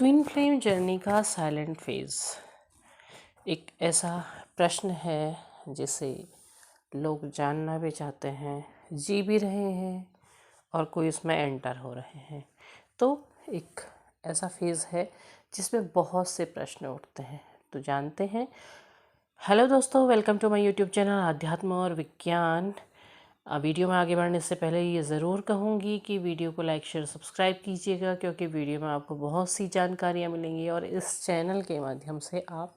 Twin flame journey का silent phase एक ऐसा प्रश्न है जिसे लोग जानना भी चाहते हैं, जी भी रहे हैं और कोई उसमें एंटर हो रहे हैं। तो एक ऐसा फेज़ है जिसमें बहुत से प्रश्न उठते हैं। तो जानते हैं। हेलो दोस्तों, welcome to my YouTube channel अध्यात्म और विज्ञान। वीडियो में आगे बढ़ने से पहले ये ज़रूर कहूँगी कि वीडियो को लाइक शेयर सब्सक्राइब कीजिएगा, क्योंकि वीडियो में आपको बहुत सी जानकारियाँ मिलेंगी और इस चैनल के माध्यम से आप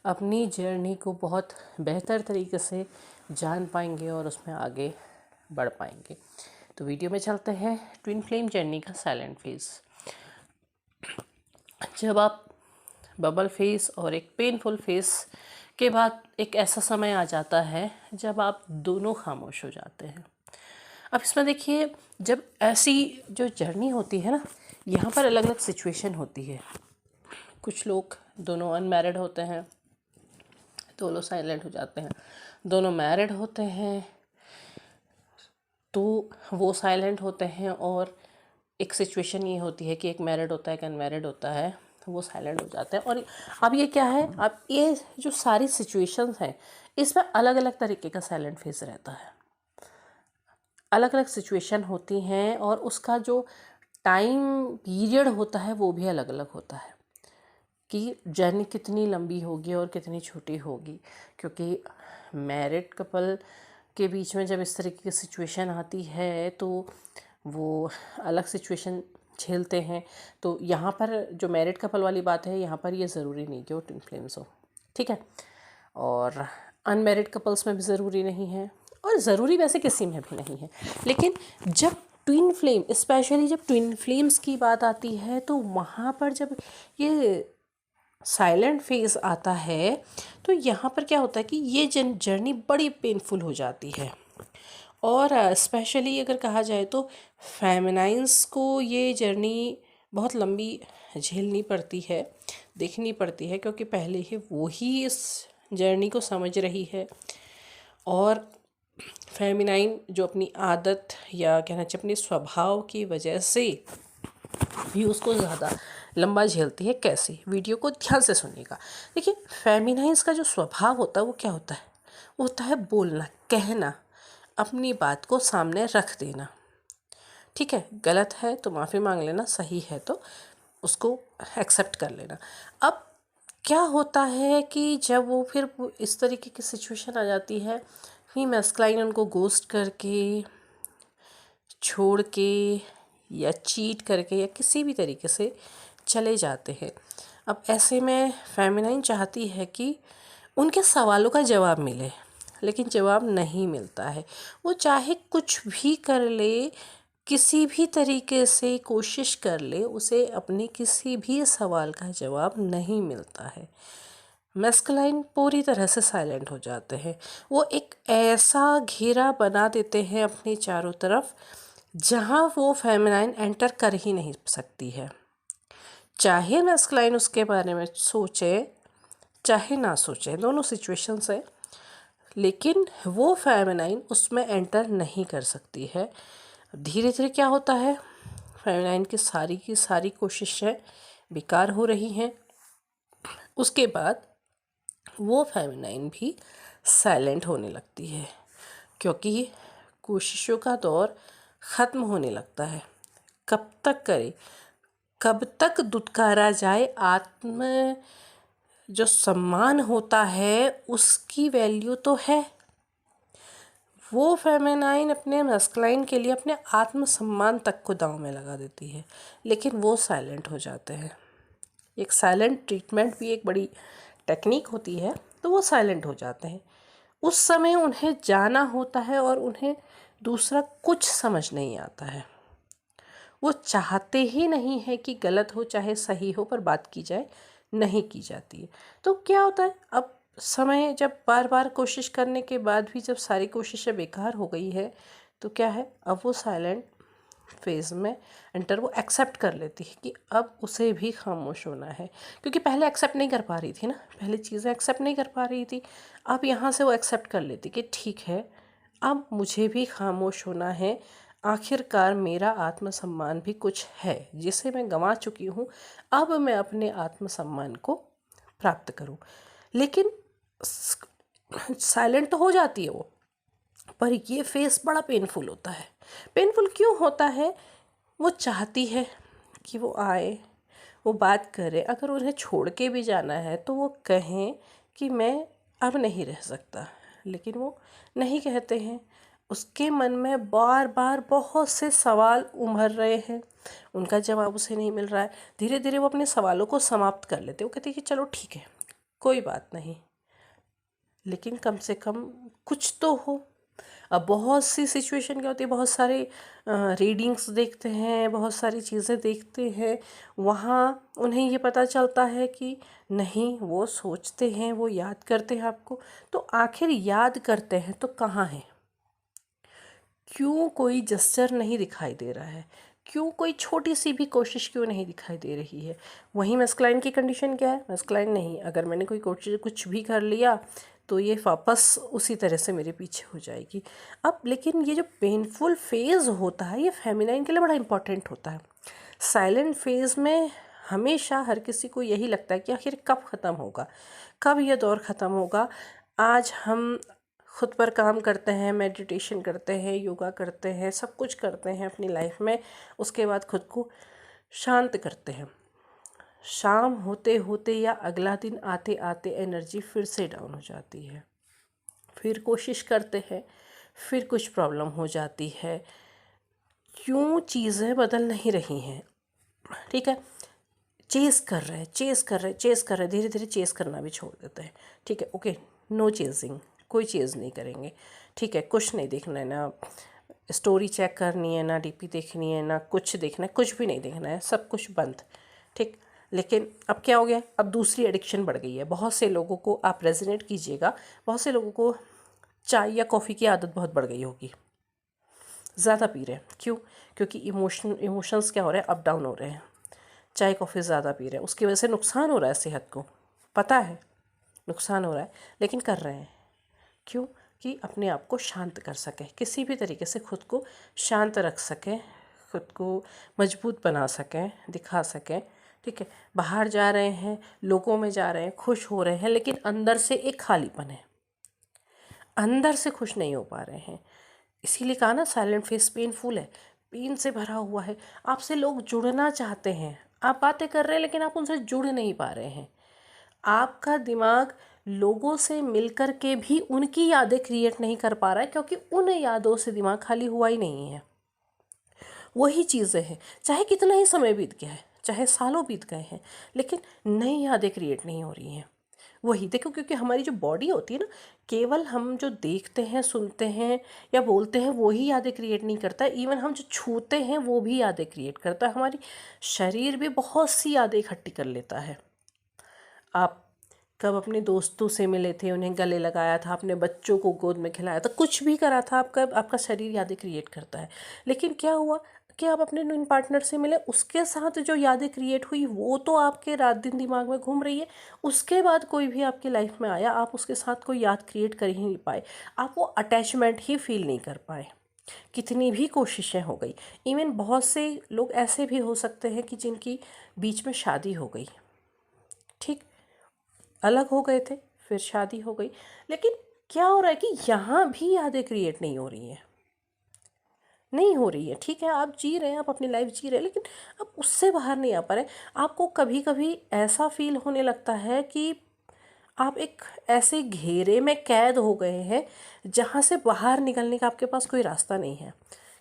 अपनी जर्नी को बहुत बेहतर तरीके से जान पाएंगे और उसमें आगे बढ़ पाएंगे। तो वीडियो में चलते हैं। ट्विन फ्लेम जर्नी का साइलेंट फेज। जब आप बबल फेस और एक पेनफुल फेस के बाद एक ऐसा समय आ जाता है जब आप दोनों खामोश हो जाते हैं। अब इसमें देखिए, जब ऐसी जो जर्नी होती है ना, यहाँ पर अलग अलग सिचुएशन होती है। कुछ लोग दोनों अनमैरिड होते हैं, दोनों साइलेंट हो जाते हैं। दोनों मैरिड होते हैं तो वो साइलेंट होते हैं, और एक सिचुएशन ये होती है कि एक मैरिड होता है, एक अनमैरिड होता है, तो वो साइलेंट हो जाते हैं। और अब ये क्या है, अब ये जो सारी सिचुएशंस हैं इसमें अलग अलग तरीके का साइलेंट फेज रहता है। अलग अलग सिचुएशन होती हैं और उसका जो टाइम पीरियड होता है वो भी अलग अलग होता है कि जर्नी कितनी लंबी होगी और कितनी छोटी होगी। क्योंकि मैरिड कपल के बीच में जब इस तरीके की सिचुएशन आती है तो वो अलग सिचुएशन झेलते हैं। तो यहाँ पर जो मैरिड कपल वाली बात है, यहाँ पर ये ज़रूरी नहीं कि वो ट्विन फ्लेम्स हो, ठीक है। और अनमैरिड कपल्स में भी ज़रूरी नहीं है, और ज़रूरी वैसे किसी में भी नहीं है। लेकिन जब ट्विन फ्लेम, स्पेशली जब ट्विन फ्लेम्स की बात आती है, तो वहाँ पर जब ये साइलेंट फेज आता है तो यहाँ पर क्या होता है कि ये जर्नी बड़ी पेनफुल हो जाती है। और स्पेशली अगर कहा जाए तो फेमिनाइंस को ये जर्नी बहुत लंबी झेलनी पड़ती है, देखनी पड़ती है, क्योंकि पहले ही वो ही इस जर्नी को समझ रही है। और फेमिनाइन जो अपनी आदत या कहना चाहिए अपने स्वभाव की वजह से भी उसको ज़्यादा लंबा झेलती है। कैसे, वीडियो को ध्यान से सुनिएगा। देखिए, फेमिनाइंस का जो स्वभाव होता है वो क्या होता है, वो होता है बोलना, कहना, अपनी बात को सामने रख देना। ठीक है, गलत है तो माफ़ी मांग लेना, सही है तो उसको एक्सेप्ट कर लेना। अब क्या होता है कि जब वो फिर इस तरीके की सिचुएशन आ जाती है कि मैस्कुलाइन उनको गोस्ट करके, छोड़ के या चीट करके या किसी भी तरीके से चले जाते हैं। अब ऐसे में फेमिनाइन चाहती है कि उनके सवालों का जवाब मिले, लेकिन जवाब नहीं मिलता है। वो चाहे कुछ भी कर ले, किसी भी तरीके से कोशिश कर ले, उसे अपने किसी भी सवाल का जवाब नहीं मिलता है। मैस्कुलाइन पूरी तरह से साइलेंट हो जाते हैं। वो एक ऐसा घेरा बना देते हैं अपने चारों तरफ जहाँ वो फेमिनाइन एंटर कर ही नहीं सकती है। चाहे मैस्कुलाइन उसके बारे में सोचे चाहे ना सोचे, दोनों सिचुएशंस है, लेकिन वो फेमिनाइन उसमें एंटर नहीं कर सकती है। धीरे धीरे क्या होता है, फेमिनाइन की सारी कोशिशें बेकार हो रही हैं। उसके बाद वो फेमिनाइन भी साइलेंट होने लगती है, क्योंकि कोशिशों का दौर ख़त्म होने लगता है। कब तक करे, कब तक दुत्कारा जाए, आत्म जो सम्मान होता है उसकी वैल्यू तो है। वो फेमिनाइन अपने मैस्कुलाइन के लिए अपने आत्मसम्मान तक को दांव में लगा देती है, लेकिन वो साइलेंट हो जाते हैं। एक साइलेंट ट्रीटमेंट भी एक बड़ी टेक्निक होती है, तो वो साइलेंट हो जाते हैं। उस समय उन्हें जाना होता है और उन्हें दूसरा कुछ समझ नहीं आता है। वो चाहते ही नहीं है कि गलत हो चाहे सही हो, पर बात की जाए, नहीं की जाती है। तो क्या होता है, अब समय जब बार बार कोशिश करने के बाद भी जब सारी कोशिशें बेकार हो गई है, तो क्या है, अब वो साइलेंट फेज में एंटर, वो एक्सेप्ट कर लेती है कि अब उसे भी खामोश होना है। क्योंकि पहले एक्सेप्ट नहीं कर पा रही थी ना, पहले चीज़ें एक्सेप्ट नहीं कर पा रही थी। अब यहाँ से वो एक्सेप्ट कर लेती कि ठीक है, अब मुझे भी खामोश होना है, आखिरकार मेरा आत्मसम्मान भी कुछ है जिसे मैं गंवा चुकी हूँ, अब मैं अपने आत्मसम्मान को प्राप्त करूँ। लेकिन साइलेंट तो हो जाती है वो, पर ये फेस बड़ा पेनफुल होता है। पेनफुल क्यों होता है? वो चाहती है कि वो आए, वो बात करे, अगर उन्हें छोड़ के भी जाना है तो वो कहें कि मैं अब नहीं रह सकता, लेकिन वो नहीं कहते हैं। उसके मन में बार बार बहुत से सवाल उमड़ रहे हैं, उनका जवाब उसे नहीं मिल रहा है। धीरे धीरे वो अपने सवालों को समाप्त कर लेते, वो कहते हैं कि चलो ठीक है, कोई बात नहीं, लेकिन कम से कम कुछ तो हो। अब बहुत सी सिचुएशन क्या होती है, बहुत सारे रीडिंग्स देखते हैं, बहुत सारी चीज़ें देखते हैं, वहाँ उन्हें ये पता चलता है कि नहीं, वो सोचते हैं, वो याद करते हैं आपको। तो आखिर याद करते हैं तो कहाँ हैं? क्यों कोई जस्चर नहीं दिखाई दे रहा है? क्यों कोई छोटी सी भी कोशिश क्यों नहीं दिखाई दे रही है? वहीं मस्कुलाइन की कंडीशन क्या है? मस्कुलाइन नहीं, अगर मैंने कोई कोशिश कुछ भी कर लिया तो ये वापस उसी तरह से मेरे पीछे हो जाएगी। अब लेकिन ये जो पेनफुल फेज़ होता है, ये फेमिनाइन के लिए बड़ा इंपॉर्टेंट होता है। साइलेंट फेज़ में हमेशा हर किसी को यही लगता है कि आखिर कब ख़त्म होगा, कब ये दौर ख़त्म होगा। आज हम खुद पर काम करते हैं, मेडिटेशन करते हैं, योगा करते हैं, सब कुछ करते हैं अपनी लाइफ में, उसके बाद खुद को शांत करते हैं। शाम होते होते या अगला दिन आते आते एनर्जी फिर से डाउन हो जाती है, फिर कोशिश करते हैं, फिर कुछ प्रॉब्लम हो जाती है। क्यों चीज़ें बदल नहीं रही हैं? ठीक है, चेस कर रहे हैं, चेस कर रहे हैं, चेस कर रहे हैं, धीरे धीरे चेस करना भी छोड़ देते हैं। ठीक है, ओके, नो चेजिंग, कोई चेज़ नहीं करेंगे। ठीक है, कुछ नहीं देखना है, ना स्टोरी चेक करनी है, ना डीपी देखनी है, ना कुछ देखना है, कुछ भी नहीं देखना है, सब कुछ बंद। ठीक, लेकिन अब क्या हो गया? अब दूसरी एडिक्शन बढ़ गई है। बहुत से लोगों को आप रेजोनेट कीजिएगा, बहुत से लोगों को चाय या कॉफ़ी की आदत बहुत बढ़ गई होगी, ज़्यादा पी रहे हैं। क्यों? क्योंकि इमोशंस क्या हो रहे हैं, अप डाउन हो रहे हैं। चाय कॉफ़ी ज़्यादा पी रहे हैं, उसकी वजह से नुकसान हो रहा है सेहत को, पता है नुकसान हो रहा है, लेकिन कर रहे हैं। क्यों? कि अपने आप को शांत कर सकें, किसी भी तरीके से खुद को शांत रख सकें, खुद को मजबूत बना सकें, दिखा सकें। ठीक है, बाहर जा रहे हैं, लोगों में जा रहे हैं, खुश हो रहे हैं, लेकिन अंदर से एक खालीपन है, अंदर से खुश नहीं हो पा रहे हैं। इसीलिए कहा ना, साइलेंट फेस पेनफुल है, पेन से भरा हुआ है। आपसे लोग जुड़ना चाहते हैं, आप बातें कर रहे हैं, लेकिन आप उनसे जुड़ नहीं पा रहे हैं। आपका दिमाग लोगों से मिलकर के भी उनकी यादें क्रिएट नहीं कर पा रहा है, क्योंकि उन यादों से दिमाग खाली हुआ ही नहीं है। वही चीज़ें हैं, चाहे कितना ही समय बीत गया है, चाहे सालों बीत गए हैं, लेकिन नई यादें क्रिएट नहीं हो रही हैं। वही देखो, क्योंकि हमारी जो बॉडी होती है ना, केवल हम जो देखते हैं, सुनते हैं या बोलते हैं वही यादें क्रिएट नहीं करता है, इवन हम जो छूते हैं वो भी यादें क्रिएट करता है। हमारी शरीर भी बहुत सी यादें इकट्ठी कर लेता है। आप कब अपने दोस्तों से मिले थे, उन्हें गले लगाया था, अपने बच्चों को गोद में खिलाया था, कुछ भी करा था, आपका शरीर यादें क्रिएट करता है। लेकिन क्या हुआ कि आप अपने इन पार्टनर से मिले, उसके साथ जो यादें क्रिएट हुई वो तो आपके रात दिन दिमाग में घूम रही है। उसके बाद कोई भी आपकी लाइफ में आया, आप उसके साथ कोई याद क्रिएट कर ही नहीं पाए, आप वो अटैचमेंट ही फील नहीं कर पाए, कितनी भी कोशिशें हो गई। इवन बहुत से लोग ऐसे भी हो सकते हैं कि जिनकी बीच में शादी हो गई, ठीक, अलग हो गए थे, फिर शादी हो गई, लेकिन क्या हो रहा है कि यहाँ भी यादें क्रिएट नहीं हो रही हैं, नहीं हो रही है। ठीक है, आप जी रहे हैं, आप अपनी लाइफ जी रहे हैं, लेकिन आप उससे बाहर नहीं आ पा रहे। आपको कभी कभी ऐसा फील होने लगता है कि आप एक ऐसे घेरे में कैद हो गए हैं जहाँ से बाहर निकलने का आपके पास कोई रास्ता नहीं है।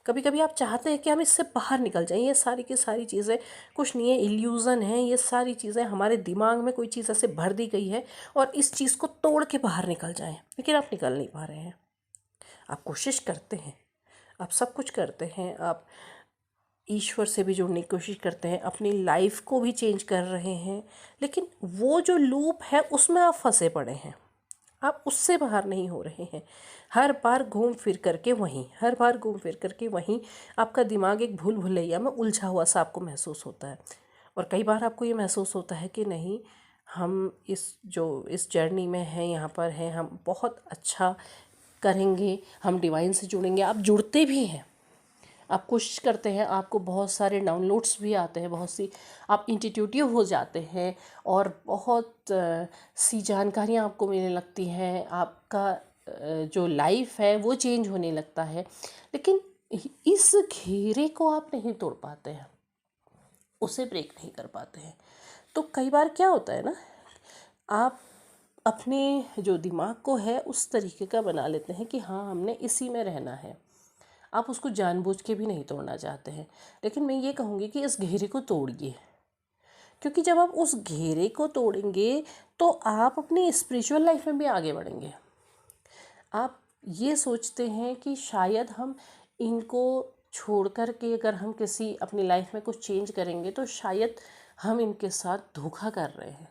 कभी कभी आप चाहते हैं कि हम इससे बाहर निकल जाएं, ये सारी की सारी चीज़ें कुछ नहीं है, इल्यूज़न है, ये सारी चीज़ें हमारे दिमाग में कोई चीज़ ऐसे भर दी गई है और इस चीज़ को तोड़ के बाहर निकल जाएं, लेकिन आप निकल नहीं पा रहे हैं। आप कोशिश करते हैं, आप सब कुछ करते हैं, आप ईश्वर से भी जुड़ने की कोशिश करते हैं, अपनी लाइफ को भी चेंज कर रहे हैं, लेकिन वो जो लूप है उसमें आप फंसे पड़े हैं, आप उससे बाहर नहीं हो रहे हैं। हर बार घूम फिर करके वहीं, हर बार घूम फिर करके वहीं आपका दिमाग एक भूल भुलैया में उलझा हुआ सा आपको महसूस होता है। और कई बार आपको ये महसूस होता है कि नहीं, हम इस जर्नी में हैं, यहाँ पर हैं, हम बहुत अच्छा करेंगे, हम डिवाइन से जुड़ेंगे। आप जुड़ते भी हैं, आप कोशिश करते हैं, आपको बहुत सारे डाउनलोड्स भी आते हैं, बहुत सी आप इंट्यूटिव हो जाते हैं और बहुत सी जानकारियाँ आपको मिलने लगती हैं, आपका जो लाइफ है वो चेंज होने लगता है। लेकिन इस घेरे को आप नहीं तोड़ पाते हैं, उसे ब्रेक नहीं कर पाते हैं। तो कई बार क्या होता है ना, आप अपने जो दिमाग को है उस तरीके का बना लेते हैं कि हाँ हमने इसी में रहना है, आप उसको जानबूझ के भी नहीं तोड़ना चाहते हैं। लेकिन मैं ये कहूँगी कि इस घेरे को तोड़िए, क्योंकि जब आप उस घेरे को तोड़ेंगे तो आप अपनी स्पिरिचुअल लाइफ में भी आगे बढ़ेंगे। आप ये सोचते हैं कि शायद हम इनको छोड़ कर के अगर हम किसी अपनी लाइफ में कुछ चेंज करेंगे तो शायद हम इनके साथ धोखा कर रहे हैं।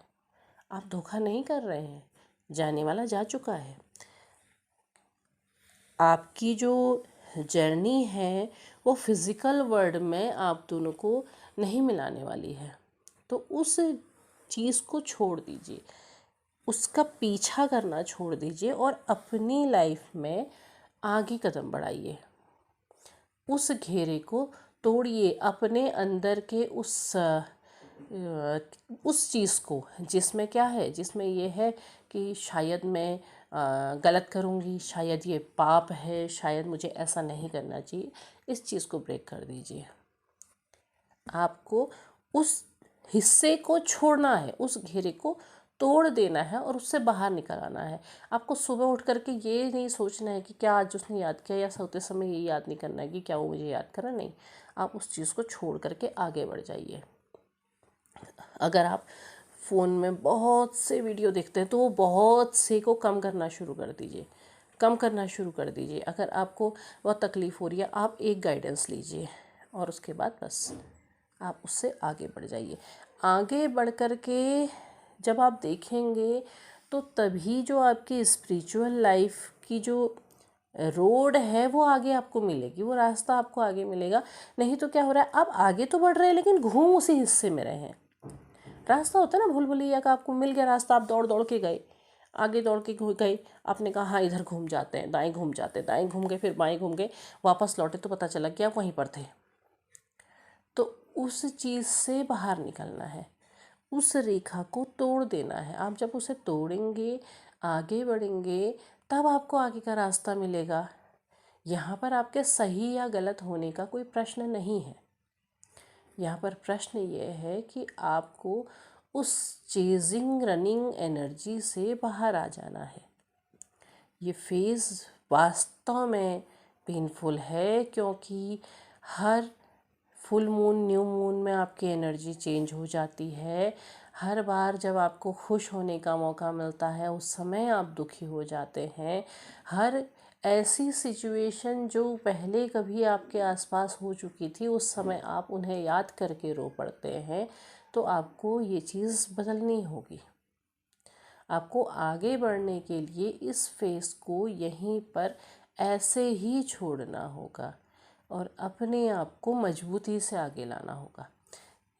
आप धोखा नहीं कर रहे हैं, जाने वाला जा चुका है। आपकी जो जर्नी है वो फिज़िकल वर्ल्ड में आप दोनों को नहीं मिलाने वाली है। तो उस चीज़ को छोड़ दीजिए, उसका पीछा करना छोड़ दीजिए और अपनी लाइफ में आगे कदम बढ़ाइए। उस घेरे को तोड़िए, अपने अंदर के उस चीज़ को जिसमें क्या है, जिसमें ये है कि शायद मैं गलत करूँगी, शायद ये पाप है, शायद मुझे ऐसा नहीं करना चाहिए, इस चीज़ को ब्रेक कर दीजिए। आपको उस हिस्से को छोड़ना है, उस घेरे को तोड़ देना है और उससे बाहर निकल आना है। आपको सुबह उठ करके ये नहीं सोचना है कि क्या आज उसने याद किया, या सोते समय ये याद नहीं करना है कि क्या वो मुझे याद कर रहा, नहीं। आप उस चीज़ को छोड़ करके आगे बढ़ जाइए। अगर आप फ़ोन में बहुत से वीडियो देखते हैं तो वो बहुत से को कम करना शुरू कर दीजिए, कम करना शुरू कर दीजिए। अगर आपको बहुत तकलीफ़ हो रही है, आप एक गाइडेंस लीजिए और उसके बाद बस आप उससे आगे बढ़ जाइए। आगे बढ़ कर के जब आप देखेंगे तो तभी जो आपकी स्पिरिचुअल लाइफ की जो रोड है वो आगे आपको मिलेगी, वो रास्ता आपको आगे मिलेगा। नहीं तो क्या हो रहा है, आप आगे तो बढ़ रहे हैं लेकिन घूम उसी हिस्से में रहे हैं। रास्ता होता है ना भूल भुलैया का, आपको मिल गया रास्ता, आप दौड़ दौड़ के गए, आगे दौड़ के गए, आपने कहा हाँ इधर घूम जाते हैं, दाएं घूम जाते हैं, दाएं घूम गए, फिर बाएं घूम गए, वापस लौटे तो पता चला कि आप वहीं पर थे। तो उस चीज़ से बाहर निकलना है, उस रेखा को तोड़ देना है। आप जब उसे तोड़ेंगे, आगे बढ़ेंगे, तब आपको आगे का रास्ता मिलेगा। यहाँ पर आपके सही या गलत होने का कोई प्रश्न नहीं है। यहाँ पर प्रश्न ये है कि आपको उस चेजिंग रनिंग एनर्जी से बाहर आ जाना है। ये फेज़ वास्तव में पेनफुल है, क्योंकि हर फुल मून न्यू मून में आपकी एनर्जी चेंज हो जाती है। हर बार जब आपको खुश होने का मौका मिलता है उस समय आप दुखी हो जाते हैं। हर ऐसी सिचुएशन जो पहले कभी आपके आसपास हो चुकी थी उस समय आप उन्हें याद करके रो पड़ते हैं। तो आपको ये चीज़ बदलनी होगी। आपको आगे बढ़ने के लिए इस फेस को यहीं पर ऐसे ही छोड़ना होगा और अपने आप को मजबूती से आगे लाना होगा।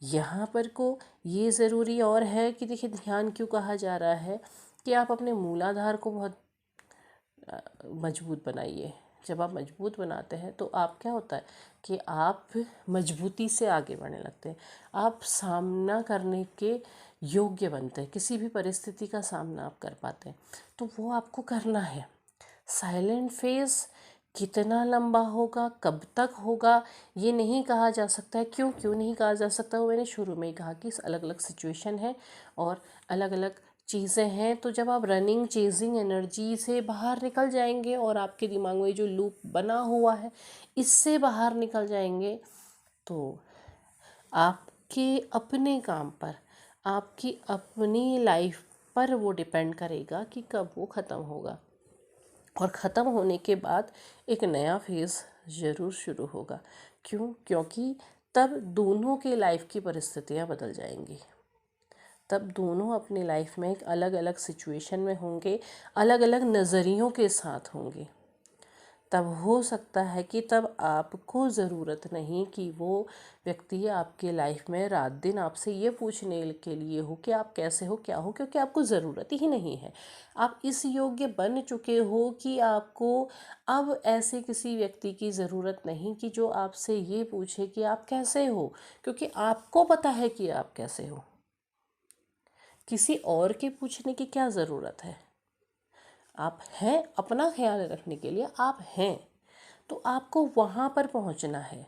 यहाँ पर को ये ज़रूरी और है कि देखिए, ध्यान क्यों कहा जा रहा है कि आप अपने मूलाधार को बहुत मजबूत बनाइए। जब आप मजबूत बनाते हैं तो आप क्या होता है कि आप मजबूती से आगे बढ़ने लगते हैं, आप सामना करने के योग्य बनते हैं, किसी भी परिस्थिति का सामना आप कर पाते हैं। तो वो आपको करना है। साइलेंट फेज कितना लंबा होगा, कब तक होगा, ये नहीं कहा जा सकता है। क्यों नहीं कहा जा सकता, वो मैंने शुरू में ही कहा कि अलग अलग सिचुएशन है और अलग अलग चीज़ें हैं। तो जब आप रनिंग चेजिंग एनर्जी से बाहर निकल जाएंगे और आपके दिमाग में जो लूप बना हुआ है इससे बाहर निकल जाएंगे, तो आपके अपने काम पर, आपकी अपनी लाइफ पर वो डिपेंड करेगा कि कब वो ख़त्म होगा। और ख़त्म होने के बाद एक नया फेज़ ज़रूर शुरू होगा। क्योंकि तब दोनों के लाइफ की परिस्थितियाँ बदल जाएंगी। तब दोनों अपनी लाइफ में एक अलग अलग सिचुएशन में होंगे, अलग अलग नज़रियों के साथ होंगे। तब हो सकता है कि तब आपको ज़रूरत नहीं कि वो व्यक्ति आपके लाइफ में रात दिन आपसे ये पूछने के लिए हो कि आप कैसे हो, क्या हो, क्योंकि आपको ज़रूरत ही नहीं है। आप इस योग्य बन चुके हो कि आपको अब ऐसे किसी व्यक्ति की ज़रूरत नहीं कि जो आपसे ये पूछे कि आप कैसे हो, क्योंकि आपको पता है कि आप कैसे हो। किसी और के पूछने की क्या ज़रूरत है। आप हैं, अपना ख्याल रखने के लिए आप हैं, तो आपको वहाँ पर पहुँचना है।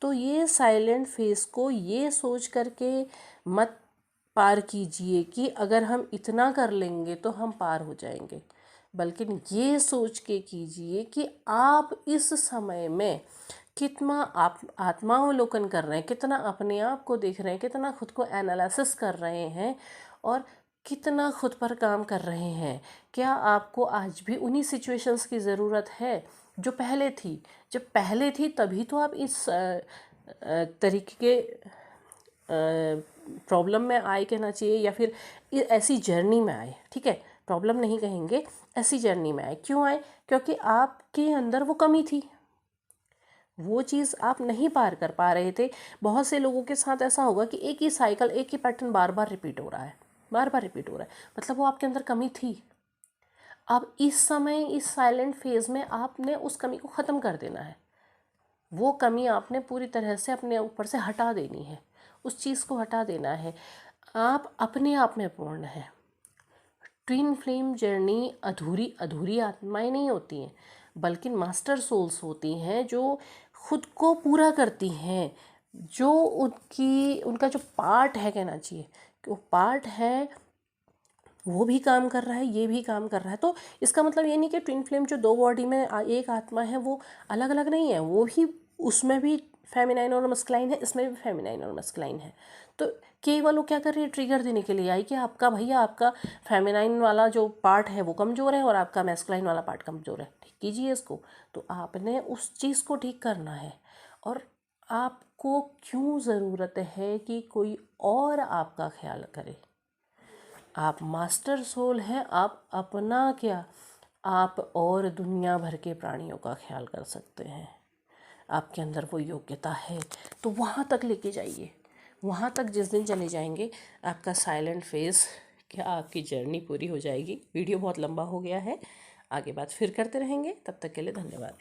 तो ये साइलेंट फेस को ये सोच करके मत पार कीजिए कि अगर हम इतना कर लेंगे तो हम पार हो जाएंगे, बल्कि ये सोच के कीजिए कि आप इस समय में कितना आप आत्मावलोकन कर रहे हैं, कितना अपने आप को देख रहे हैं, कितना खुद को एनालिसिस कर रहे हैं और कितना खुद पर काम कर रहे हैं। क्या आपको आज भी उन्हीं सिचुएशंस की ज़रूरत है जो पहले थी? जब पहले थी तभी तो आप इस तरीके के प्रॉब्लम में आए कहना चाहिए, या फिर ऐसी जर्नी में आए। ठीक है, प्रॉब्लम नहीं कहेंगे, ऐसी जर्नी में आए। क्यों आए? क्योंकि आपके अंदर वो कमी थी, वो चीज़ आप नहीं पार कर पा रहे थे। बहुत से लोगों के साथ ऐसा होगा कि एक ही साइकिल, एक ही पैटर्न बार बार रिपीट हो रहा है, बार बार रिपीट हो रहा है, मतलब वो आपके अंदर कमी थी। अब इस समय इस साइलेंट फेज में आपने उस कमी को ख़त्म कर देना है। वो कमी आपने पूरी तरह से अपने ऊपर से हटा देनी है, उस चीज़ को हटा देना है। आप अपने आप में पूर्ण हैं। ट्विन फ्लेम जर्नी अधूरी अधूरी आत्माएं नहीं होती हैं, बल्कि मास्टर सोल्स होती हैं जो खुद को पूरा करती हैं, जो उनका जो पार्ट है कहना चाहिए कि वो पार्ट है, वो भी काम कर रहा है, ये भी काम कर रहा है। तो इसका मतलब ये नहीं कि ट्विन फ्लेम जो दो बॉडी में एक आत्मा है वो अलग अलग नहीं है, वो भी उसमें भी फेमिनाइन और मस्कुलाइन है, इसमें भी फेमिनाइन और मस्कुलाइन है। तो केवल वो क्या कर रही है, ट्रिगर देने के लिए आई कि आपका भैया आपका फेमिनाइन वाला जो पार्ट है वो कमज़ोर है और आपका मैस्कुलाइन वाला पार्ट कमज़ोर है, ठीक कीजिए इसको। तो आपने उस चीज़ को ठीक करना है। और आपको क्यों ज़रूरत है कि कोई और आपका ख्याल करे? आप मास्टर सोल हैं, आप अपना क्या, आप और दुनिया भर के प्राणियों का ख्याल कर सकते हैं। आपके अंदर वो योग्यता है, तो वहाँ तक लेके जाइए। वहाँ तक जिस दिन चले जाएंगे, आपका साइलेंट फेस क्या, आपकी जर्नी पूरी हो जाएगी। वीडियो बहुत लंबा हो गया है, आगे बात फिर करते रहेंगे, तब तक के लिए धन्यवाद।